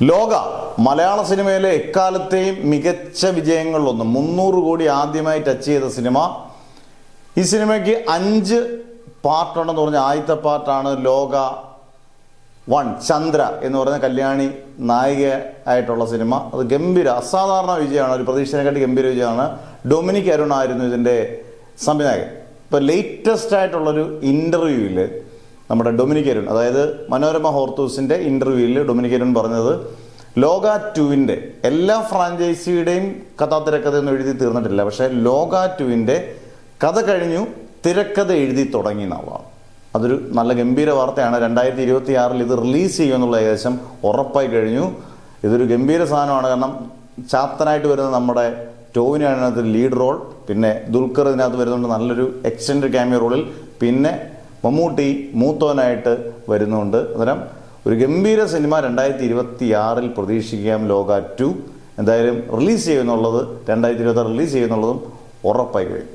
ലോക മലയാള സിനിമയിലെ എക്കാലത്തെയും മികച്ച വിജയങ്ങളിലൊന്ന് 300 കോടി ആദ്യമായി ടച്ച് ചെയ്ത സിനിമ. ഈ സിനിമയ്ക്ക് 5 പാർട്ടുണ്ടെന്ന് പറഞ്ഞ ആദ്യത്തെ പാർട്ടാണ് ലോക 1 ചന്ദ്ര എന്ന് പറയുന്ന കല്യാണി നായിക ആയിട്ടുള്ള സിനിമ. അത് ഗംഭീര അസാധാരണ വിജയമാണ്, ഒരു പ്രതീക്ഷയെക്കാട്ടി ഗംഭീര വിജയമാണ്. ഡൊമിനിക് അരുൺ ആയിരുന്നു ഇതിൻ്റെ സംവിധായകൻ. ഇപ്പോൾ ലേറ്റസ്റ്റ് ആയിട്ടുള്ളൊരു ഇൻ്റർവ്യൂവിൽ നമ്മുടെ ഡൊമിനിക് അരുൺ, അതായത് മനോരമ ഹോർത്തൂസിൻ്റെ ഇൻ്റർവ്യൂവിൽ ഡൊമിനിക് അരുൺ പറഞ്ഞത് ലോക 2-ൻ്റെ എല്ലാ ഫ്രാഞ്ചൈസിയുടെയും കഥാതിരക്കഥയൊന്നും എഴുതി തീർന്നിട്ടില്ല, പക്ഷേ ലോക 2-ൻ്റെ കഥ കഴിഞ്ഞു, തിരക്കഥ എഴുതി തുടങ്ങി എന്നുള്ളതാണ്. അതൊരു നല്ല ഗംഭീര വാർത്തയാണ്. 2026 ഇത് റിലീസ് ചെയ്യുമെന്നുള്ള ഏകദേശം ഉറപ്പായി കഴിഞ്ഞു. ഇതൊരു ഗംഭീര സാധനമാണ്. കാരണം ചാത്തനായിട്ട് വരുന്ന നമ്മുടെ ടോവിനാണ് അതിനകത്ത് ലീഡ് റോൾ, പിന്നെ ദുൽഖർ ഇതിനകത്ത് വരുന്നുണ്ട് നല്ലൊരു എക്സ്റ്റൻഡ് ക്യാമിയോ റോളിൽ, പിന്നെ മമ്മൂട്ടി മൂത്തോനായിട്ട് വരുന്നുണ്ട്. അന്നേരം ഒരു ഗംഭീര സിനിമ 2026 പ്രതീക്ഷിക്കാം. ലോക 2 എന്തായാലും റിലീസ് ചെയ്യുമെന്നുള്ളത് 2026 റിലീസ് ചെയ്യുമെന്നുള്ളതും ഉറപ്പായി കഴിഞ്ഞു.